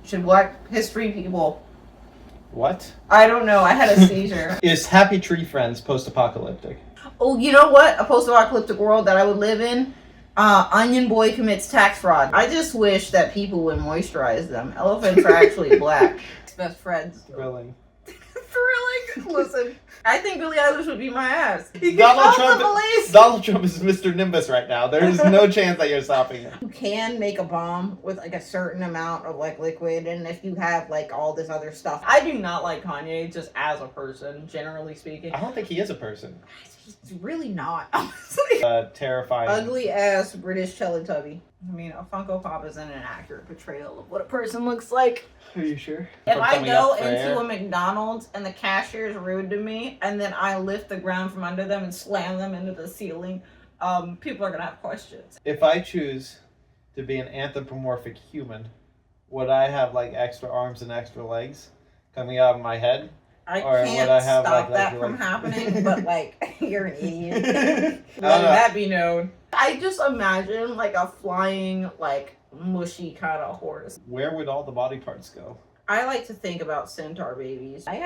should Black History people... What? I don't know. I had a seizure. Is Happy Tree Friends post-apocalyptic? Oh, you know what? A post-apocalyptic world that I would live in. Onion Boy commits tax fraud. I just wish that people would moisturize them. Elephants are actually black. Best friends. Thrilling. Thrilling. Listen, I think Billie Eilish would be my ass. He Donald can call the police. Donald Trump is Mr. Nimbus right now. There's no chance that you're stopping him. You can make a bomb with like a certain amount of like liquid, and if you have like all this other stuff. I do not like Kanye just as a person, generally speaking. I don't think he is a person. He's really not, honestly. Terrifying. Ugly ass British Teletubby. I mean, a Funko Pop isn't an accurate portrayal of what a person looks like. Are you sure? If I go into a McDonald's and the cashier is rude to me, and then I lift the ground from under them and slam them into the ceiling, people are gonna have questions. If I choose to be an anthropomorphic human, would I have like extra arms and extra legs coming out of my head? I or can't would I have, stop like, that from happening, but like, you're an idiot. Let that be known. I just imagine like a flying, like, mushy kind of horse. Where would all the body parts go? I like to think about centaur babies. Like,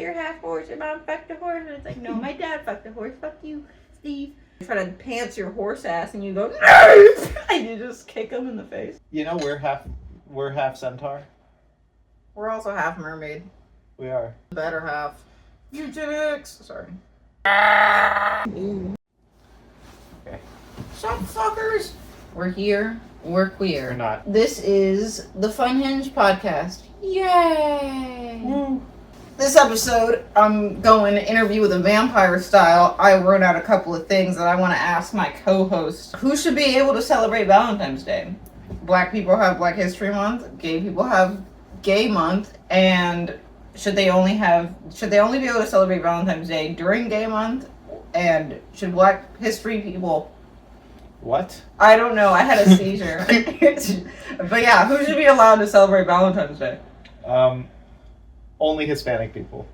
you're half horse, your mom fucked a horse. And it's like, no, my dad fucked a horse. Fuck you, Steve. You try to pants your horse ass and you go, no! And you just kick him in the face. You know, we're half centaur. We're also half mermaid. We are. The better half. Eugenics! Sorry. Ooh. Okay. Sup, fuckers? We're here. We're queer. We're not. This is the FunHinged podcast. Yay! Woo. This episode, I'm going interview with a vampire style. I wrote out a couple of things that I want to ask my co-host. Who should be able to celebrate Valentine's Day? Black people have Black History Month. Gay people have Gay Month. And should they only be able to celebrate Valentine's Day during Gay Month? And should Black History people... What? I don't know. I had a seizure. But yeah, who should be allowed to celebrate Valentine's Day? Only Hispanic people.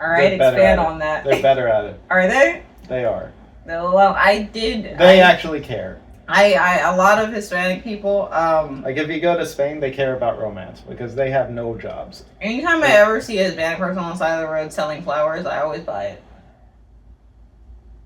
Alright, expand on that. They're better at it. Are they? They are. Well, I did... They actually care. A lot of Hispanic people, like, if you go to Spain, they care about romance, because they have no jobs. Anytime I ever see a Hispanic person on the side of the road selling flowers, I always buy it.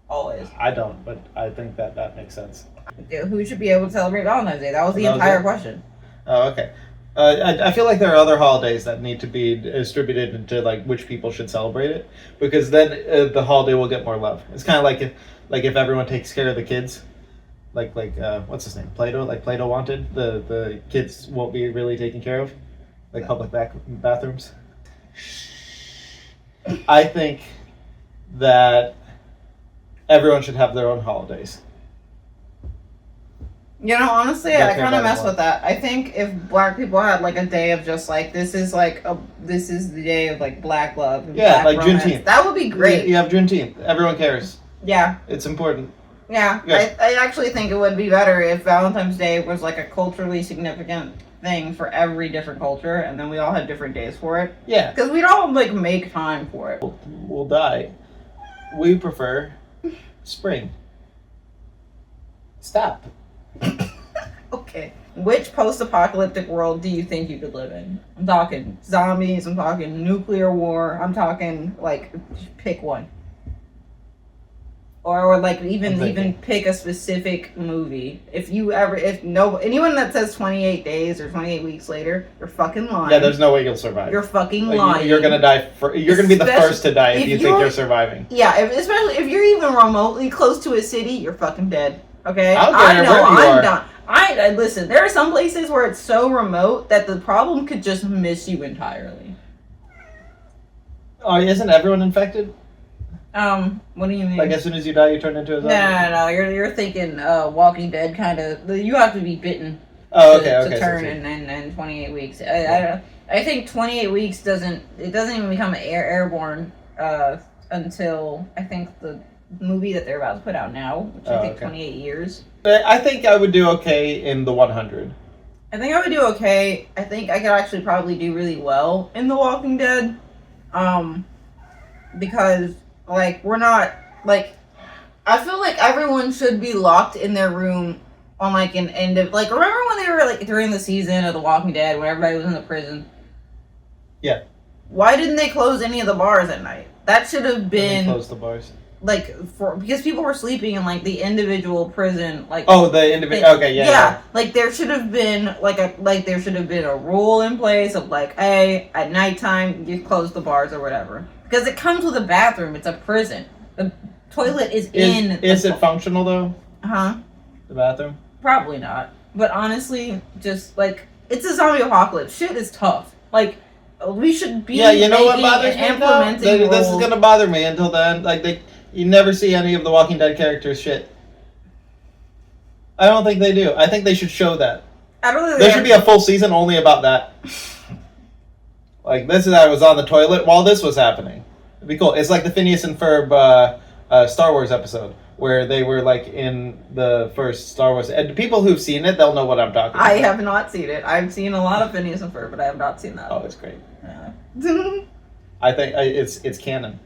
Always. I don't, but I think that makes sense. Who should be able to celebrate Valentine's Day? That was the entire question. Oh, okay. I feel like there are other holidays that need to be distributed into like which people should celebrate it, because then the holiday will get more love. It's kind of like if everyone takes care of the kids, like what's his name, Plato. Like Plato wanted, the kids won't be really taken care of, like public bathrooms. I think that everyone should have their own holidays. You know, honestly, I kind of mess with that. I think if Black people had like a day of just like this is the day of like Black love. And yeah, Black like romance, Juneteenth. That would be great. You have Juneteenth. Everyone cares. Yeah. It's important. Yeah. I actually think it would be better if Valentine's Day was like a culturally significant thing for every different culture, and then we all had different days for it. Yeah. Because we'd all like make time for it. We'll die. We prefer spring. Stop. Okay. Which post-apocalyptic world do you think you could live in? I'm talking zombies, I'm talking nuclear war, I'm talking like pick one. Or like even pick a specific movie. Anyone that says 28 days or 28 weeks later, you're fucking lying. Yeah, there's no way you'll survive. You're fucking lying. You're gonna die. You're gonna be the first to die if you think you're surviving. Yeah, especially if you're even remotely close to a city, you're fucking dead. Okay, I know I'm done. Listen. There are some places where it's so remote that the problem could just miss you entirely. Oh, isn't everyone infected? What do you mean? Like as soon as you die, you turn into a zombie? No. You're thinking Walking Dead kind of. You have to be bitten. To turn in 28 weeks. I think 28 weeks doesn't even become airborne until I think the movie that they're about to put out now, which I think 28 years. But I think I would do okay in the 100. I think I would do okay. I think I could actually probably do really well in The Walking Dead. Because like we're not like I feel like everyone should be locked in their room on like an end of like. Remember when they were like during the season of The Walking Dead when everybody was in the prison? Yeah. Why didn't they close any of the bars at night? That should have been close the bars. Like because people were sleeping in like the individual prison like the individual okay yeah like there should have been there should have been a rule in place of like, hey, at nighttime you close the bars or whatever, because it comes with a bathroom. It's a prison. The toilet is it functional though? The bathroom? Probably not, but honestly, just like, it's a zombie apocalypse, shit is tough. Like, we should be you know what bothers me implementing this is gonna bother me until then. Like you never see any of the Walking Dead characters shit. I don't think they do. I think they should show that. I don't think there should be a full season only about that. Like, this is I was on the toilet while this was happening. It'd be cool. It's like the Phineas and Ferb Star Wars episode where they were like in the first Star Wars. And people who've seen it, they'll know what I'm talking about. I have not seen it. I've seen a lot of Phineas and Ferb, but I have not seen that. Oh, it's great. Yeah. I think it's canon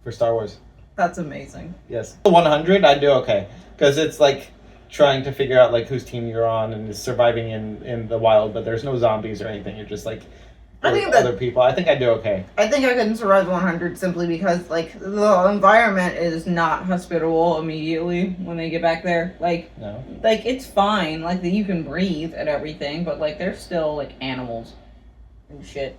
for Star Wars. That's amazing. Yes. 100, I'd do okay. Because it's like trying to figure out like whose team you're on and is surviving in the wild, but there's no zombies or anything. You're just like other people. I think I'd do okay. I think I couldn't survive 100 simply because like the environment is not hospitable immediately when they get back there. Like, no. Like, it's fine. Like, you can breathe and everything, but like there's still like animals and shit.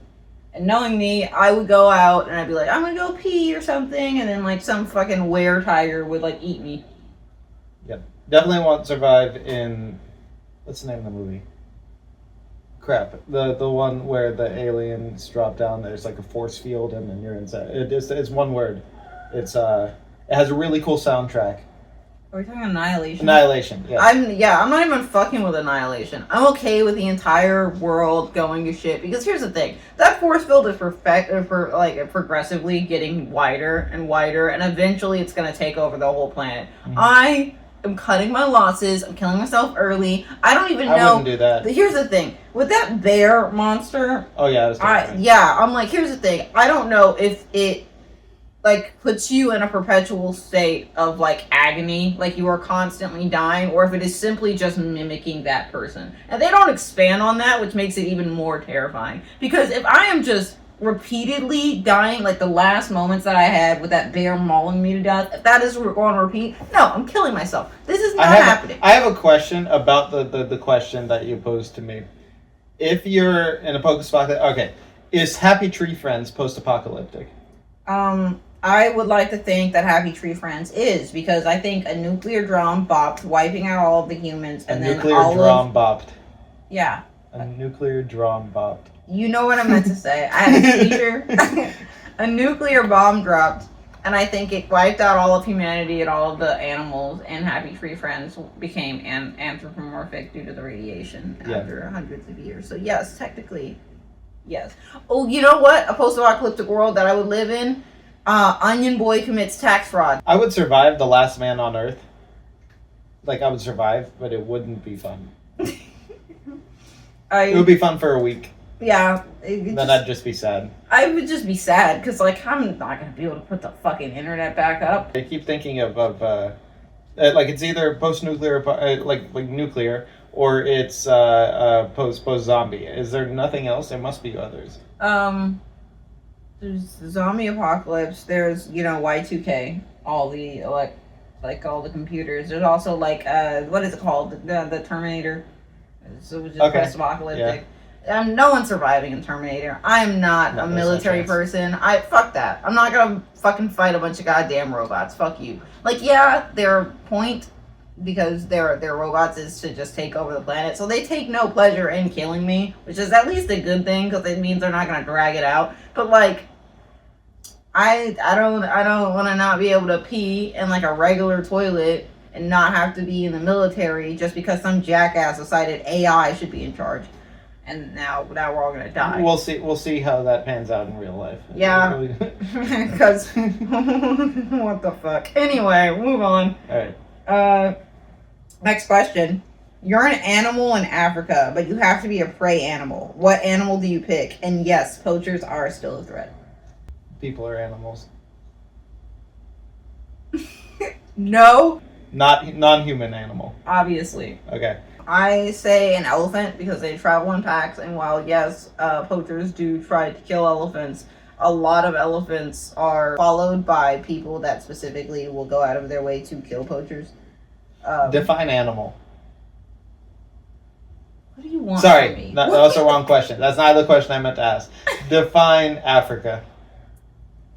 And knowing me, I would go out and I'd be like, I'm gonna go pee or something, and then like some fucking were-tiger would like eat me. Yep. Definitely won't survive in, what's the name of the movie? Crap. The one where the aliens drop down, there's like a force field and then you're inside. It's one word. It has a really cool soundtrack. Are we talking Annihilation? Annihilation, yeah. I'm not even fucking with Annihilation. I'm okay with the entire world going to shit, because here's the thing. That force field is progressively getting wider and wider, and eventually it's going to take over the whole planet. Mm-hmm. I am cutting my losses. I'm killing myself early. I don't even know. I wouldn't do that. Here's the thing. With that bear monster... Oh, yeah. I'm like, here's the thing. I don't know if it like puts you in a perpetual state of like agony, like you are constantly dying, or if it is simply just mimicking that person. And they don't expand on that, which makes it even more terrifying. Because if I am just repeatedly dying, like the last moments that I had with that bear mauling me to death, if that is going to repeat, no, I'm killing myself. This is not happening. I have a question about the question that you posed to me. If you're in a post-apocalyptic, okay, is Happy Tree Friends post-apocalyptic? I would like to think that Happy Tree Friends is, because I think a nuclear drum bopped, wiping out all of the humans, and then bopped. Yeah. A nuclear drum bopped. You know what I meant to say. I had a seizure. A nuclear bomb dropped, and I think it wiped out all of humanity and all of the animals, and Happy Tree Friends became anthropomorphic due to the radiation after hundreds of years. So yes, technically, yes. Oh, you know what? A post-apocalyptic world that I would live in? Onion Boy commits tax fraud. I would survive the last man on Earth. Like, I would survive, but it wouldn't be fun. It would be fun for a week. Yeah. Then I'd just be sad. I would just be sad, because, like, I'm not going to be able to put the fucking internet back up. I keep thinking of like, it's either post-nuclear, like nuclear, or it's post-zombie. Is there nothing else? There must be others. There's zombie apocalypse. There's, Y2K. All the all the computers. There's also what is it called? The Terminator. So it was just post-apocalyptic. Yeah. No one's surviving in Terminator. I'm not a military person. Fuck that. I'm not gonna fucking fight a bunch of goddamn robots. Fuck you. Like, yeah, their point, because they're robots, is to just take over the planet. So they take no pleasure in killing me, which is at least a good thing, because it means they're not gonna drag it out. But like, I don't want to not be able to pee in like a regular toilet and not have to be in the military just because some jackass decided AI should be in charge. And now we're all gonna die. We'll see how that pans out in real life. Yeah. Because what the fuck. Anyway, move on. All right. Next question. You're an animal in Africa, but you have to be a prey animal. What animal do you pick? And yes, poachers are still a threat. People are animals. No. Not non-human animal. Obviously. Okay. I say an elephant because they travel in packs, and while yes, poachers do try to kill elephants, a lot of elephants are followed by people that specifically will go out of their way to kill poachers. Define animal. What do you want Sorry, from me? that was the wrong question. That's not the question I meant to ask. Define Africa.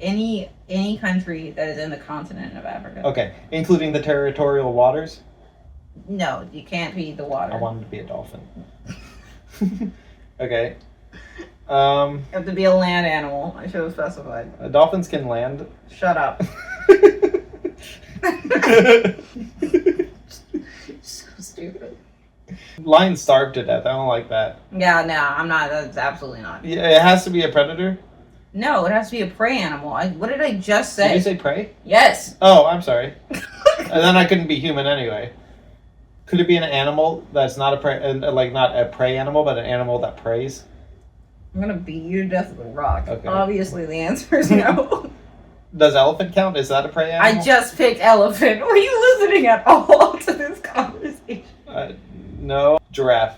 Any country that is in the continent of Africa. Okay, including the territorial waters? No, you can't be the water. I wanted to be a dolphin. Okay. You have to be a land animal. I should have specified. Dolphins can land. Shut up. So stupid. Lions starve to death. I don't like that. Yeah, no, I'm not. That's absolutely not. Yeah, it has to be a predator? No, it has to be a prey animal. What did I just say? Did you say prey? Yes. Oh, I'm sorry. And then I couldn't be human anyway. Could it be an animal that's not a prey, like not a prey animal, but an animal that preys? I'm gonna beat you to death with a rock. Okay. Obviously, the answer is no. Does elephant count? Is that a prey animal? I just picked elephant. Were you listening at all to this conversation? No. Giraffe.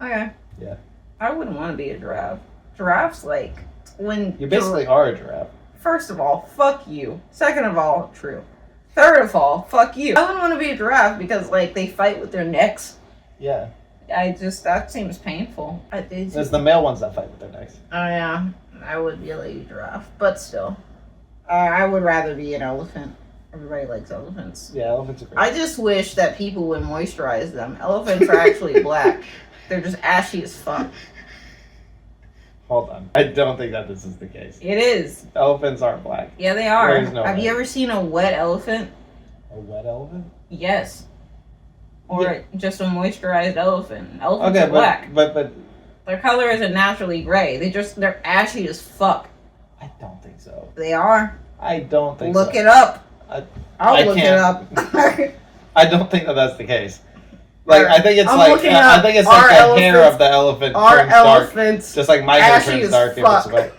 Okay. Yeah. I wouldn't want to be a giraffe. Giraffes, like, when... You basically are a giraffe. First of all, fuck you. Second of all, true. Third of all, fuck you. I wouldn't want to be a giraffe because, like, they fight with their necks. Yeah. That seems painful. There's the male ones that fight with their necks. Oh, yeah. I would be a lady giraffe, but still. I would rather be an elephant. Everybody likes elephants. Yeah, elephants are great. I just wish that people would moisturize them. Elephants are actually black. They're just ashy as fuck. Hold on. I don't think that this is the case. It is. Elephants aren't black. Yeah, they are. There's no Have way. you ever seen a wet elephant? A wet elephant? Yes. Or Yeah. just a moisturized elephant. Elephants Okay, are black. but Their color isn't naturally gray. They're ashy as fuck. I don't think so. They are. I don't think so. Look it up. I'll I look can't. it up. I don't think that that's the case. Like, I think it's I'm like looking I up think it's our like the hair elephants- of the elephant Our turns dark, elephants just like my hair ashy turns as dark if fuck. it's wet.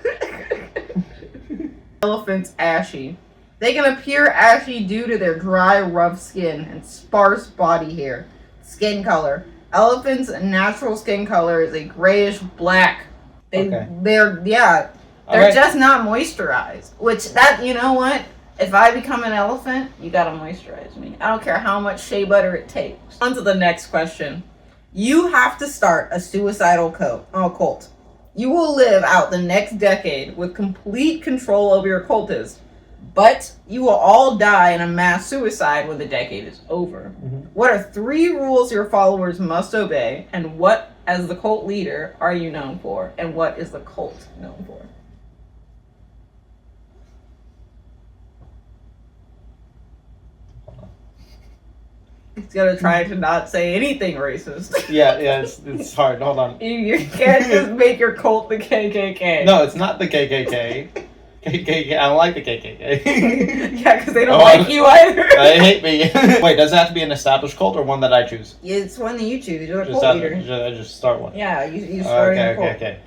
Elephants ashy. They can appear ashy due to their dry, rough skin and sparse body hair. Skin color. Elephants' natural skin color is a grayish black. Okay. They're Alright. just not moisturized. Which you know what? If I become an elephant, you gotta moisturize me. I don't care how much shea butter it takes. On to the next question. You have to start a suicidal cult. You will live out the next decade with complete control over your cultist, but you will all die in a mass suicide when the decade is over. Mm-hmm. What are 3 rules your followers must obey, and what, as the cult leader, are you known for, and what is the cult known for? He's gonna try to not say anything racist. Yeah, it's hard. Hold on. You can't just make your cult the KKK. No, it's not the KKK. KKK. I don't like the KKK. Yeah, because they don't Oh, like you either. They hate me. Wait, does it have to be an established cult or one that I choose? It's one that you choose. You're a cult leader. I just start one. Yeah, you start a cult. Okay.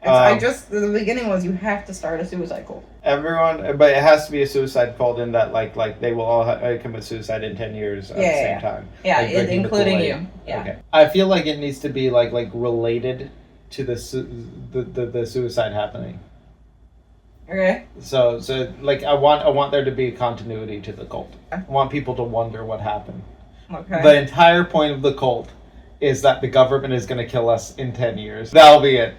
The beginning was you have to start a suicide cult. Everyone, but it has to be a suicide cult in that, like they will all commit suicide in 10 years at the same time. Yeah, Like drinking the including Kool-Aid. you. Yeah. Okay. I feel like it needs to be like related to the suicide happening. Okay. So like I want there to be continuity to the cult. I want people to wonder what happened. Okay. The entire point of the cult is that the government is going to kill us in 10 years. That'll be it.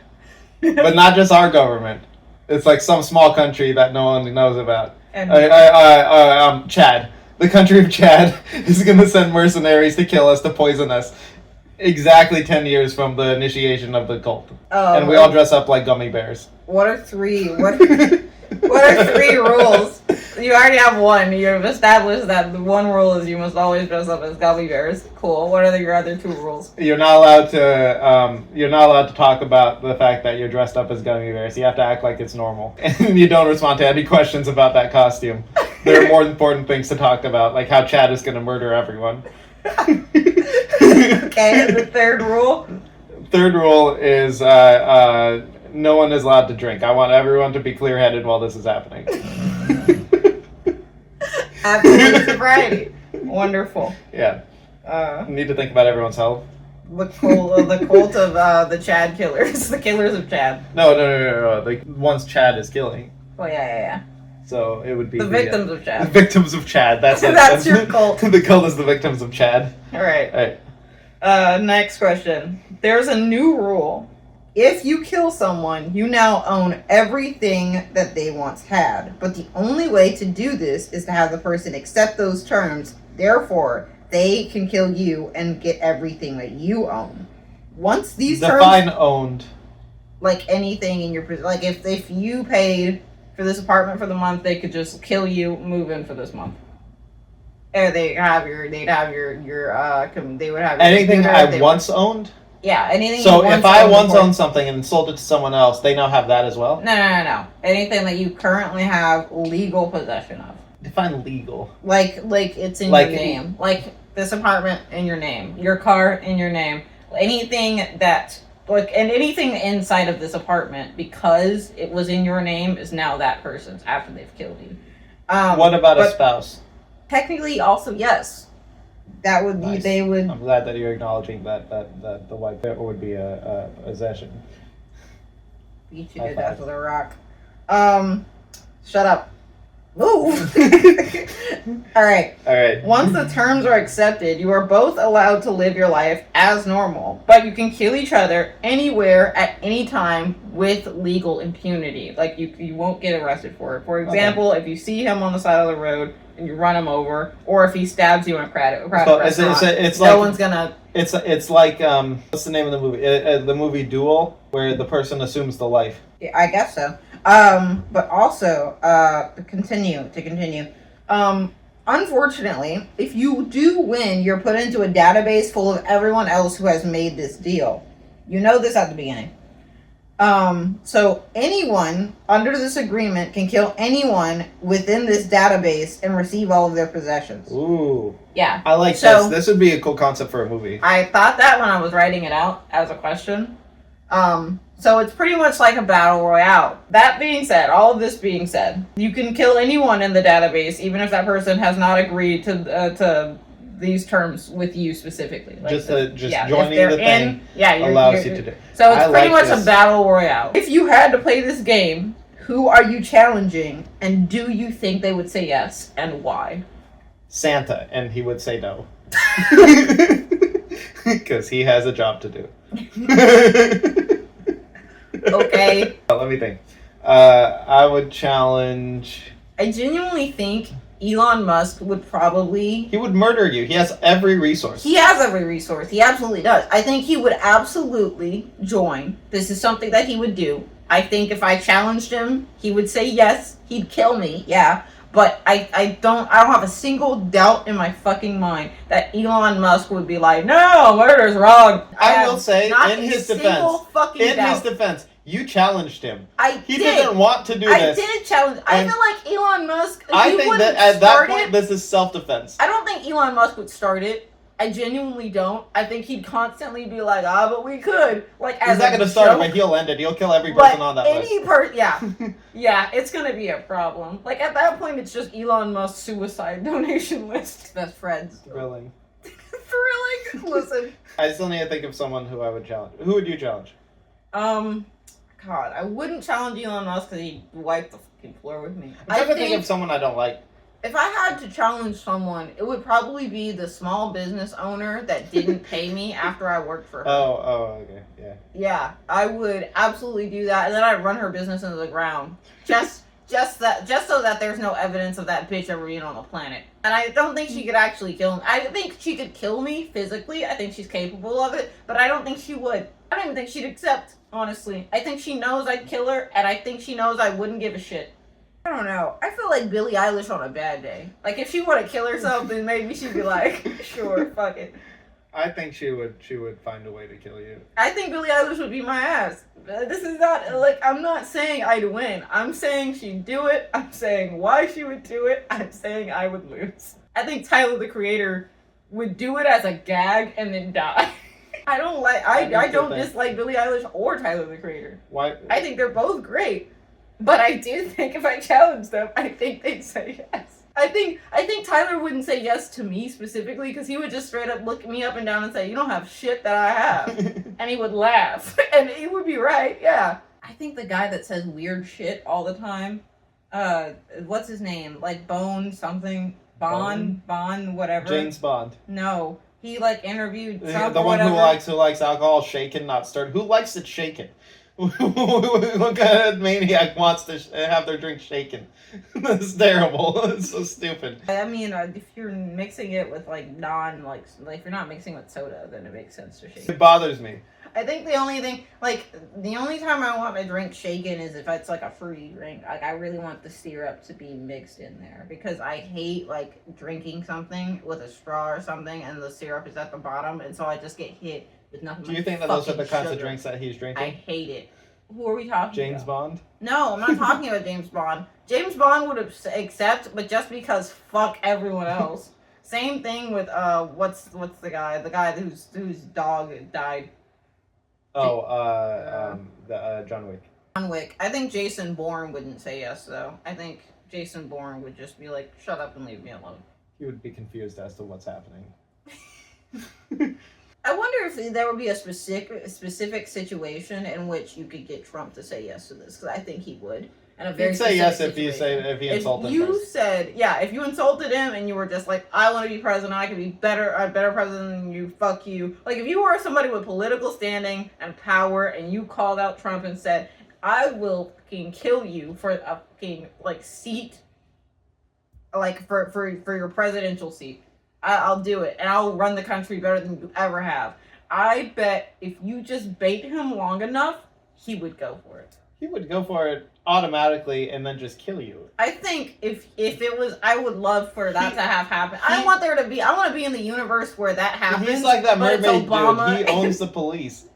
But not just our government. It's like some small country that no one knows about. And Chad. The country of Chad is going to send mercenaries to kill us, to poison us. Exactly 10 years from the initiation of the cult. And we all dress up like gummy bears. What are 3 rules? You already have one. You've established that the one rule is you must always dress up as gummy bears. Cool. What are your other 2 rules? You're not allowed to talk about the fact that you're dressed up as gummy bears. You have to act like it's normal. And you don't respond to any questions about that costume. There are more important things to talk about, like how Chad is going to murder everyone. Okay, and the 3rd rule? 3rd rule is no one is allowed to drink. I want everyone to be clear-headed while this is happening. Absolute sobriety. Wonderful. Yeah. You need to think about everyone's health. The cult of the Chad killers. The killers of Chad. No. The ones Chad is killing. Oh, yeah. So it would be the victims of Chad. The victims of Chad. That's it. That's your cult. The cult is the victims of Chad. All right. Next question. There's a new rule. If you kill someone, you now own everything that they once had. But the only way to do this is to have the person accept those terms. Therefore, they can kill you and get everything that you own. Once these Define owned. Like anything in your... Like if you paid for this apartment for the month, they could just kill you, move in for this month. And they would have your anything I once owned? Yeah, anything. So if I once owned something and sold it to someone else, they now have that as well? No. Anything that you currently have legal possession of. Define legal. Like it's in your name. Like this apartment in your name. Your car in your name. Anything that and anything inside of this apartment, because it was in your name, is now that person's after they've killed you. What about a spouse? Technically, also yes. That would be, nice. They would... I'm glad that you're acknowledging that the white would be a possession. Beat you to death with a rock. Shut up. Ooh. All right. Once the terms are accepted, you are both allowed to live your life as normal, but you can kill each other anywhere at any time with legal impunity. Like you won't get arrested for it. For example, if you see him on the side of the road and you run him over, or if he stabs you in a crowded restaurant, it's no one's gonna. It's like what's the name of the movie? The movie Duel, where the person assumes the life. Yeah, I guess so. But also, to continue. Unfortunately, if you do win, you're put into a database full of everyone else who has made this deal. You know this at the beginning. So anyone under this agreement can kill anyone within this database and receive all of their possessions. Ooh. Yeah. I like this. This would be a cool concept for a movie. I thought that when I was writing it out as a question. So it's pretty much like a battle royale. That being said, all of this being said, you can kill anyone in the database, even if that person has not agreed to these terms with you specifically. Like just joining the thing allows you to do. So it's pretty much a battle royale. If you had to play this game, who are you challenging, and do you think they would say yes, and why? Santa, and he would say no. Because he has a job to do. Okay. Let me think. I would challenge... I genuinely think Elon Musk would probably... He would murder you. He has every resource. He has every resource. He absolutely does. I think he would absolutely join. This is something that he would do. I think if I challenged him, he would say yes. He'd kill me, yeah. But I don't have a single doubt in my fucking mind that Elon Musk would be like, no, murder's wrong. I will say, in his defense, you challenged him. He didn't want to do this. I did challenge. I feel like Elon Musk. I think that at that point, this is self-defense. I don't think Elon Musk would start it. I genuinely don't. I think he'd constantly be like, but we could. Like, as he's not going to start it, but he'll end it. He'll kill every person on that list. Yeah, it's going to be a problem. Like, at that point, it's just Elon Musk's suicide donation list. Best friends. Thrilling. Thrilling? Listen. I still need to think of someone who I would challenge. Who would you challenge? God, I wouldn't challenge Elon Musk because he'd wipe the fucking floor with me. I'm trying to think of someone I don't like. If I had to challenge someone, it would probably be the small business owner that didn't pay me after I worked for her. Okay, yeah. Yeah, I would absolutely do that, and then I'd run her business into the ground. Just so that there's no evidence of that bitch ever being on the planet. And I don't think she could actually kill me. I think she could kill me physically. I think she's capable of it, but I don't think she would. I don't even think she'd accept, honestly. I think she knows I'd kill her, and I think she knows I wouldn't give a shit. I don't know. I feel like Billie Eilish on a bad day. Like, if she wanted to kill herself, then maybe she'd be like, sure, fuck it. I think she would find a way to kill you. I think Billie Eilish would be my ass. This is not, like, I'm not saying I'd win. I'm saying she'd do it. I'm saying why she would do it. I'm saying I would lose. I think Tyler, the Creator, would do it as a gag and then die. I don't dislike Billie Eilish or Tyler, the Creator. Why? I think they're both great. But I do think if I challenge them, I think they'd say yes. I think Tyler wouldn't say yes to me specifically because he would just straight up look me up and down and say, "You don't have shit that I have," and he would laugh, and he would be right. Yeah, I think the guy that says weird shit all the time, what's his name? Like Bone something, Bond, whatever. James Bond. No, he like interviewed Trump the or one whatever. who likes alcohol shaken, not stirred. Who likes it shaken? What kind of maniac wants to have their drink shaken? That's terrible. It's so stupid. I mean, if you're mixing it with like if you're not mixing with soda, then it makes sense to shake. It bothers me. I think the only time I want my drink shaken is if it's like a fruity drink. Like I really want the syrup to be mixed in there because I hate like drinking something with a straw or something and the syrup is at the bottom, and so I just get hit with nothing. Do you think that those are the kinds of drinks that he's drinking? I hate it. Who are we talking James about? Bond? No, I'm not talking about James Bond. James Bond would accept, but just because fuck everyone else. Same thing with what's the guy whose dog died. Oh, John Wick. John Wick. I think Jason Bourne wouldn't say yes though. I think Jason Bourne would just be like, "Shut up and leave me alone." He would be confused as to what's happening. I wonder if there would be a specific situation in which you could get Trump to say yes to this, because I think he would. And a very He'd say yes if situation. he insulted him. If you said, yeah, if you insulted him and you were just like, "I want to be president, I can be a better president than you, fuck you." Like if you were somebody with political standing and power and you called out Trump and said, "I will fucking kill you for a fucking like seat, like for your presidential seat. I'll do it, and I'll run the country better than you ever have." I bet if you just bait him long enough, he would go for it. He would go for it automatically and then just kill you. I think if it was, I would love for that to have happened. I want to be in the universe where that happens. He's like that mermaid dude. He owns the police.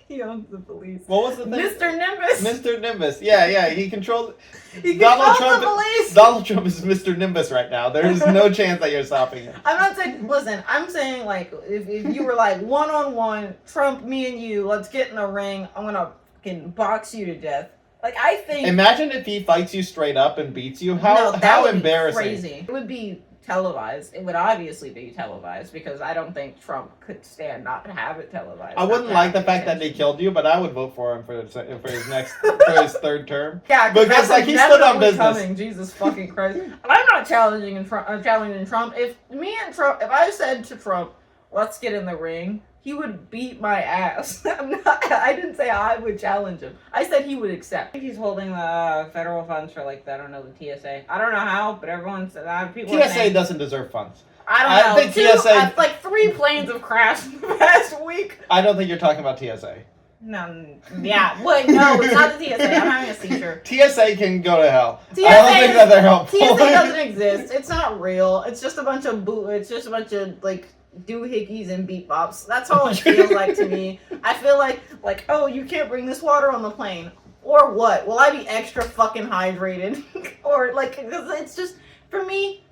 He owns the police. What was the thing? Mr. Nimbus. Mr. Nimbus. Yeah. He controls. He controls the police. Donald Trump is Mr. Nimbus right now. There's no chance that you're stopping him. I'm not saying. Listen, I'm saying like if you were like 1-on-1, Trump, me and you, let's get in the ring. I'm gonna fucking box you to death. Like I think. Imagine if he fights you straight up and beats you. How embarrassing. Crazy. It would be televised. It would obviously be televised because I don't think Trump could stand not to have it televised. I wouldn't like the fact that they killed you, but I would vote for him for his next for his third term. Yeah, because like he stood on business. Coming. Jesus fucking Christ! I'm not challenging Trump. If I said to Trump, "Let's get in the ring," he would beat my ass. I didn't say I would challenge him. I said he would accept. I think he's holding the federal funds for like, I don't know, the TSA. I don't know how, but everyone said that. TSA doesn't deserve funds. I don't know. I think TSA... like 3 planes have crashed in the past week. I don't think you're talking about TSA. No, yeah. Wait, no, it's not the TSA. I'm having a seizure. TSA can go to hell. TSA, I don't think that they're helpful. TSA doesn't exist. It's not real. It's just a bunch of like doohickeys and beatbops. That's all it feels like to me. I feel like, oh, you can't bring this water on the plane. Or what? Will I be extra fucking hydrated? Or like, it's just, for me,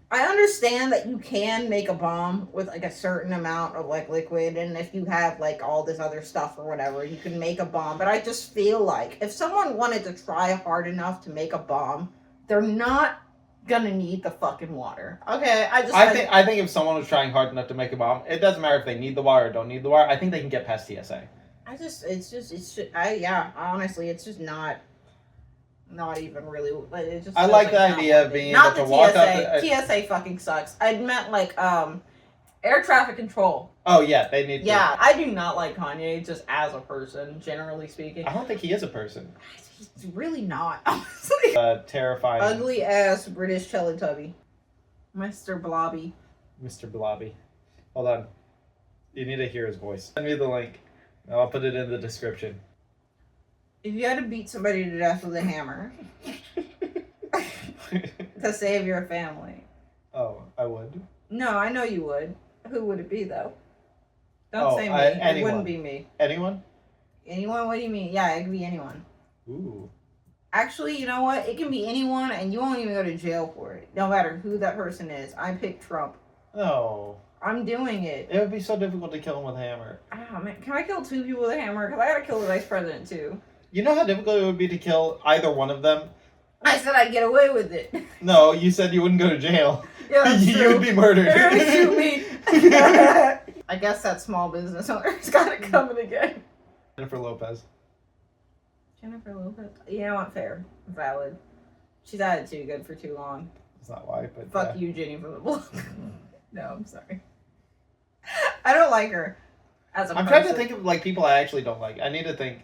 I understand that you can make a bomb with like a certain amount of like liquid, and if you have like all this other stuff or whatever, you can make a bomb. But I just feel like if someone wanted to try hard enough to make a bomb, they're not gonna need the fucking water. Okay, I think if someone was trying hard enough to make a bomb, it doesn't matter if they need the water or don't need the water. I think they can get past TSA. Honestly, it's just not even really. It just I like the idea of being able to walk up. TSA fucking sucks. I meant like air traffic control. Oh yeah, they need. Yeah, I do not like Kanye just as a person, generally speaking. I don't think he is a person. He's really not. Honestly. Terrifying. Ugly ass British Teletubby, Mr. Blobby. Mr. Blobby. Hold on. You need to hear his voice. Send me the link. I'll put it in the description. If you had to beat somebody to death with a hammer to save your family. Oh, I would. No, I know you would. Who would it be, though? Don't say me. It wouldn't be me. Anyone? Anyone? What do you mean? Yeah, it could be anyone. Ooh. Actually, you know what? It can be anyone, and you won't even go to jail for it. No matter who that person is. I picked Trump. No. I'm doing it. It would be so difficult to kill him with a hammer. Oh, man. Can I kill 2 people with a hammer? Because I gotta kill the vice president, too. You know how difficult it would be to kill either one of them? I said I'd get away with it. No, you said you wouldn't go to jail. Yeah, that's You true. would be murdered. They're gonna shoot me. I guess that small business owner's gotta come in again. Jennifer Lopez. Jennifer Lopez? Yeah, I want fair. Valid. She's had it too good for too long. That's not why, but Fuck you, Jenny from the Block. No, I'm sorry. I don't like her as a person. I'm trying to think of like people I actually don't like. I need to think.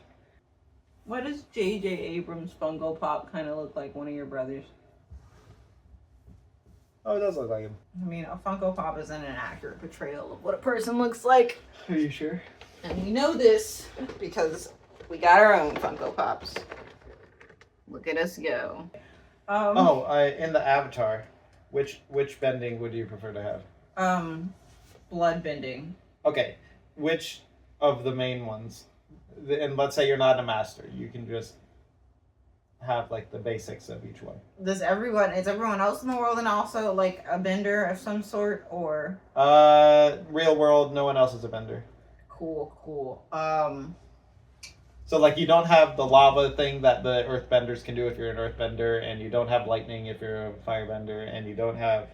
What does J.J. Abrams' Funko Pop kind of look like one of your brothers? Oh, it does look like him. I mean, a Funko Pop isn't an accurate portrayal of what a person looks like. Are you sure? And we know this because we got our own Funko Pops. Look at us go. In the Avatar, which bending would you prefer to have? Blood bending. Okay, which of the main ones? And let's say you're not a master, you can just have like the basics of each one. Is everyone else in the world and also like a bender of some sort, or? Real world, no one else is a bender. Cool. So like you don't have the lava thing that the earthbenders can do if you're an earthbender, and you don't have lightning if you're a firebender, and you don't have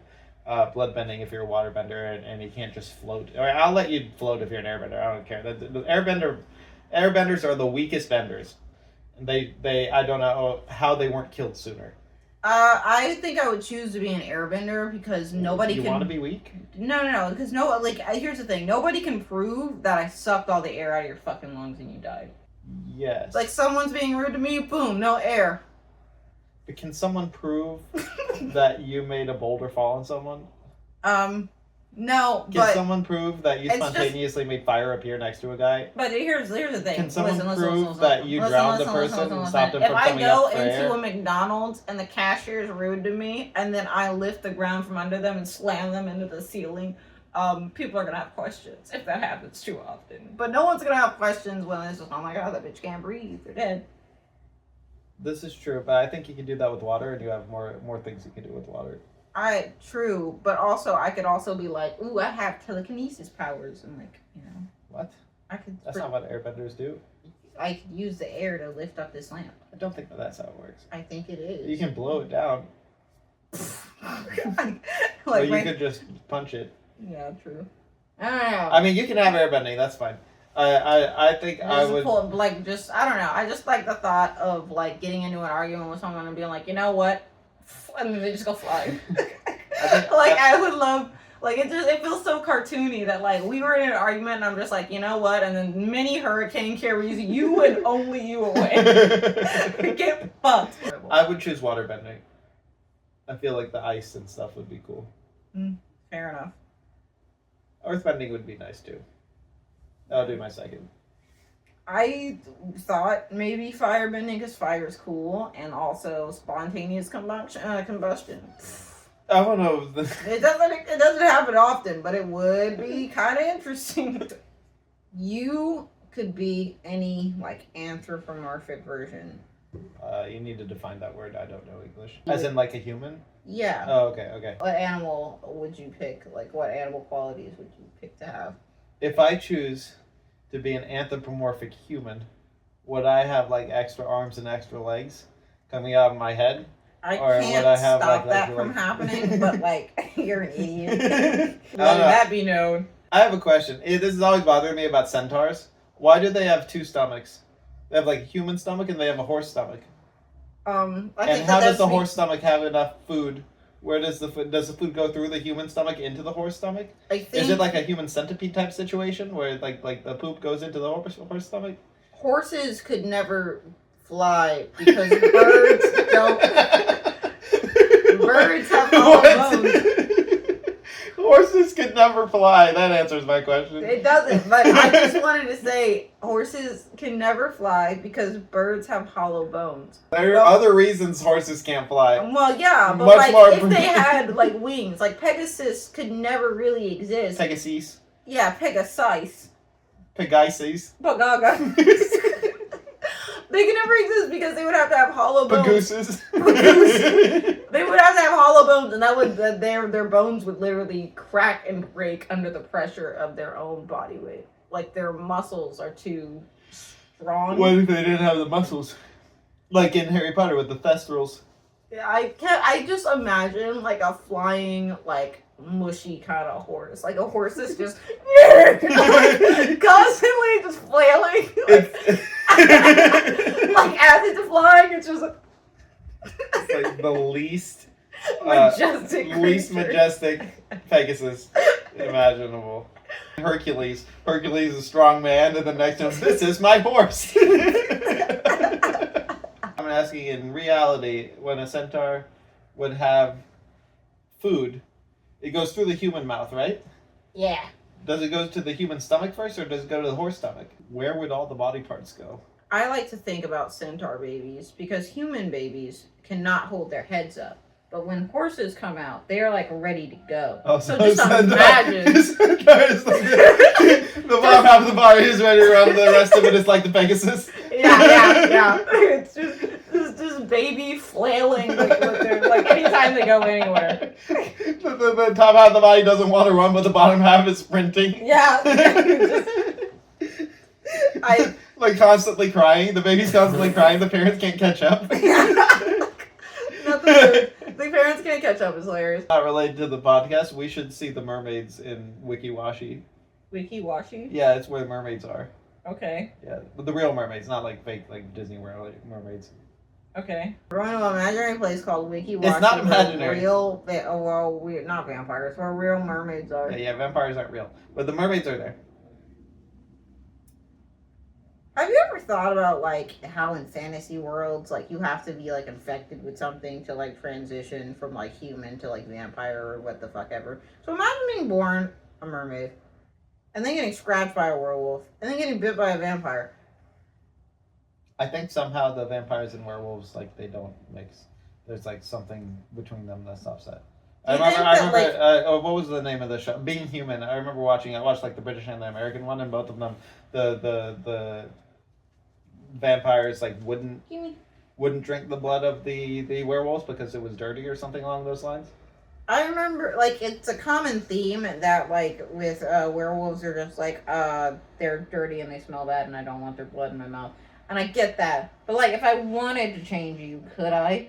bloodbending if you're a waterbender, and you can't just float. Or I'll let you float if you're an airbender. I don't care. The airbenders are the weakest benders. They I don't know how they weren't killed sooner. I think I would choose to be an airbender because nobody can. You want to be weak? No, because here's the thing. Nobody can prove that I sucked all the air out of your fucking lungs and you died. Yes. Like someone's being rude to me, boom, no air. But can someone prove that you made a boulder fall on someone? No, Can someone prove that you spontaneously made fire appear next to a guy? But here's the thing. Can someone prove that you drowned the person and stopped him from coming up for air? If I go into a McDonald's and the cashier is rude to me, and then I lift the ground from under them and slam them into the ceiling, people are gonna have questions if that happens too often. But no one's gonna have questions when it's just, oh my god, that bitch can't breathe. They're dead. This is true, but I think you can do that with water, and you have more things you can do with water. True, but also I could also be like, ooh, I have telekinesis powers, and like, you know. What? That's not what airbenders do. I could use the air to lift up this lamp. I don't think that's how it works. I think it is. You can blow it down. Like you could just punch it. Yeah, true. I don't know. I mean, you can have airbending. That's fine. I think I would. I don't know. I just like the thought of like getting into an argument with someone and being like, you know what? And then they just go flying. I would love, it feels so cartoony that like we were in an argument and I'm just like, you know what? And then mini hurricane carries you and only you away. Get fucked. I would choose waterbending. I feel like the ice and stuff would be cool. Fair enough. Earthbending would be nice too. I'll do my second. I thought maybe firebending because fire is cool, and also spontaneous combustion. I don't know. It doesn't happen often, but it would be kind of interesting. You could be any like anthropomorphic version. You need to define that word. I don't know English. As in like a human? Yeah. Oh, okay. What animal would you pick? Like, what animal qualities would you pick to have? If I choose to be an anthropomorphic human, would I have like extra arms and extra legs coming out of my head? I can't stop that from happening, but like, you're an idiot. Let that be known. I have a question. This is always bothering me about centaurs. Why do they have two stomachs? They have like a human stomach and they have a horse stomach. And how does the horse stomach have enough food? Where does the food go through the human stomach into the horse stomach? Is it like a human centipede type situation where like the poop goes into the horse stomach? Horses could never fly because birds don't. Birds have hollow bones. Horses could never fly. That answers my question. It doesn't, but I just wanted to say horses can never fly because birds have hollow bones. There are other reasons horses can't fly. Well, yeah, but if they had like wings, like Pegasus could never really exist. Pegasus. Yeah, Pegasus. Pegasus. Pagaga. They could never exist because they would have to have hollow bones. Pagooses. They would have to have hollow bones, and that would their bones would literally crack and break under the pressure of their own body weight. Like their muscles are too strong. What if they didn't have the muscles? Like in Harry Potter with the thestrals. I just imagine like a flying, like mushy kind of horse. Like a horse that's just constantly just flailing. Like as it's flying, it's just It's like the least majestic Pegasus imaginable. Hercules is a strong man, and the next to him, this is my horse. I'm asking, in reality, when a centaur would have food, it goes through the human mouth, right? Yeah. Does it go to the human stomach first, or does it go to the horse stomach? Where would all the body parts go? I like to think about centaur babies because human babies cannot hold their heads up. But when horses come out, they're like ready to go. Oh, so just imagine. The bottom half of the body is ready to run, the rest of it is like the Pegasus. Yeah. It's just baby flailing with their, like anytime they go anywhere. The top half of the body doesn't want to run, but the bottom half is sprinting. Yeah. Like constantly crying. The baby's constantly crying. The parents can't catch up. The parents can't catch up is hilarious. Not related to the podcast. We should see the mermaids in Wikiwashi. Wikiwashi? Yeah, it's where the mermaids are. Okay. Yeah, but the real mermaids, not like fake, like Disney World mermaids. Okay. We're going to an imaginary place called Wikiwashi. It's not imaginary. We're not vampires. Where real mermaids are. Yeah, vampires aren't real, but the mermaids are there. Have you ever thought about, like, how in fantasy worlds, like, you have to be, like, infected with something to, like, transition from, like, human to, like, vampire or what the fuck ever? So imagine being born a mermaid, and then getting scratched by a werewolf, and then getting bit by a vampire. I think somehow the vampires and werewolves, like, they don't mix. There's, like, something between them that stops that. I remember what was the name of the show? Being Human. I remember watching, I watched, like, the British and the American one, and both of them, the vampires like wouldn't drink the blood of the werewolves because it was dirty or something along those lines. I remember, like, it's a common theme that, like, with werewolves are just like, they're dirty and they smell bad and I don't want their blood in my mouth. And I get that. But, like, if I wanted to change you, could I?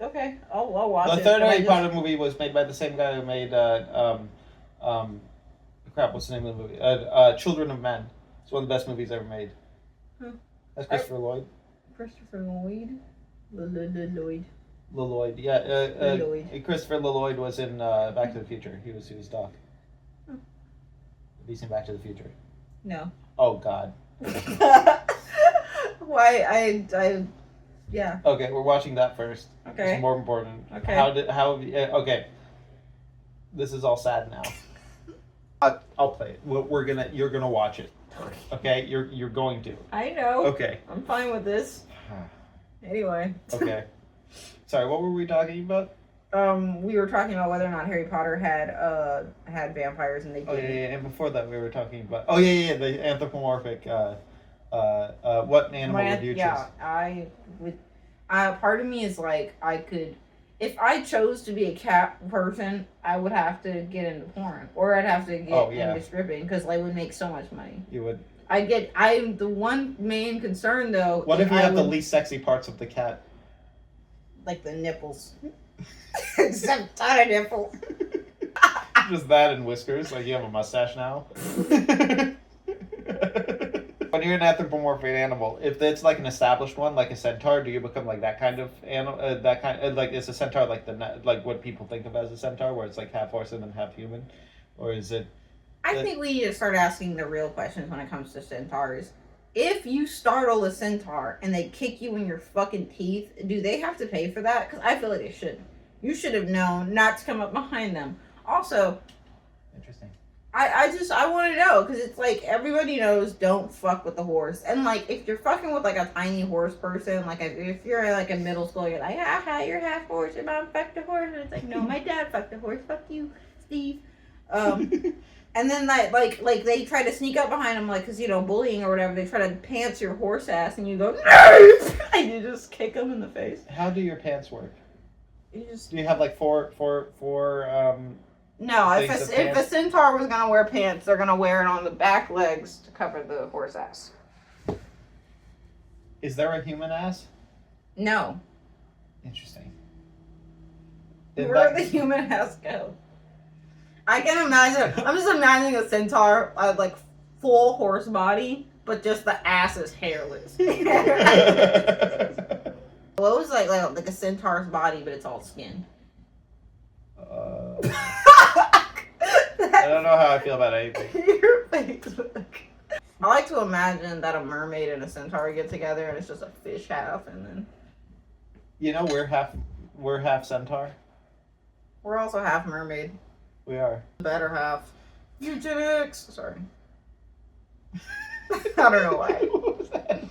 Okay, I'll watch it. The third Harry Potter movie was made by the same guy who made, what's the name of the movie? Children of Men. It's one of the best movies ever made. That's Christopher Lloyd. Christopher Lloyd? Lloyd, yeah. Christopher Lloyd was in Back to the Future. He was Doc. Have you seen Back to the Future? No. Oh, God. Why, yeah. Okay, we're watching that first. Okay. It's more important. Okay. Okay. This is all sad now. I'll play it. You're gonna watch it. Okay, you're going to. I know. Okay. I'm fine with this. Anyway. Okay. Sorry, what were we talking about? We were talking about whether or not Harry Potter had vampires, and they didn't. Oh yeah. And before that, we were talking about. Oh yeah. The anthropomorphic. What animal would you choose? Yeah, I would. Part of me is like, I could. If I chose to be a cat person, I would have to get into porn, or I'd have to get into stripping because I would make so much money. You would. I'm the one main concern though. What if you have the least sexy parts of the cat? Like the nipples. Except not a nipple. Just that and whiskers, like you have a mustache now. When you're an anthropomorphic animal, if it's like an established one, like a centaur, do you become like that kind of animal? Like is a centaur like what people think of as a centaur, where it's like half horse and then half human, or is it? I think we need to start asking the real questions when it comes to centaurs. If you startle a centaur and they kick you in your fucking teeth, do they have to pay for that? Because I feel like they should. You should have known not to come up behind them. Also, interesting. I want to know, because it's like, everybody knows don't fuck with the horse. And like, if you're fucking with like a tiny horse person, like if you're like in middle school, you're like, ha, you're half horse, your mom fucked a horse. And it's like, no, my dad fucked a horse, fuck you, Steve. And then like they try to sneak up behind him, like, because, bullying or whatever, they try to pants your horse ass, and you go, no! And you just kick them in the face. How do your pants work? Do you have like four No, if a centaur was gonna wear pants, they're gonna wear it on the back legs to cover the horse ass. Is there a human ass? No. Interesting. Where the human has to go. I can imagine. I'm just imagining a centaur, like full horse body, but just the ass is hairless. What was like a centaur's body, but it's all skin? I don't know how I feel about anything. Your Facebook. I like to imagine that a mermaid and a centaur get together, and it's just a fish half, and then. You know, we're half centaur. We're also half mermaid. We are. The better half. Eugenics. Sorry. I don't know why. What was that?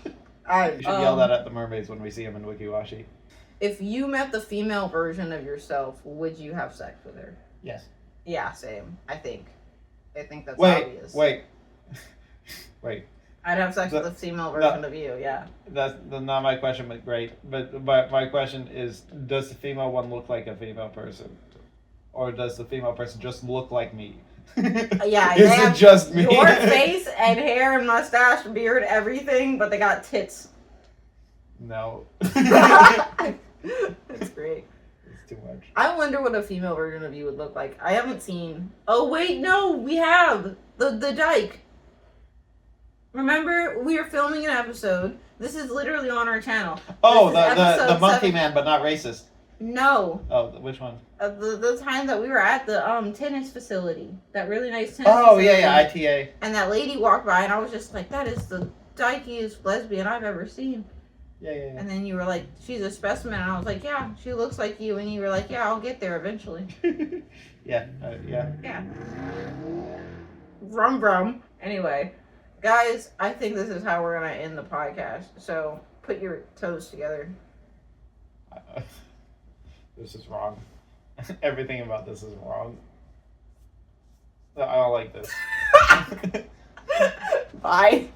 We should yell that at the mermaids when we see them in Wikiwashi. If you met the female version of yourself, would you have sex with her? Yes. Yeah, same. I think that's Wait, obvious. Wait. I'd have sex with the female version of you, yeah. That's not my question, but great. But my question is, does the female one look like a female person? Or does the female person just look like me? Yeah, is it just me? Your face and hair and mustache, beard, everything, but they got tits. No. That's great. It's too much. I wonder what a female version of you would look like. I haven't seen. Oh wait, no, we have the dyke. Remember, we were filming an episode. This is literally on our channel. Oh, the monkey man, but not racist. No. Oh, which one? The time that we were at the tennis facility, that really nice tennis. Oh facility. yeah, ITA. And that lady walked by, and I was just like, "That is the dykiest lesbian I've ever seen." Yeah. And then you were like, "She's a specimen," and I was like, "Yeah, she looks like you." And you were like, "Yeah, I'll get there eventually." Yeah. Yeah. Brum brum. Anyway, guys, I think this is how we're gonna end the podcast. So put your toes together. This is wrong. Everything about this is wrong. I don't like this. Bye.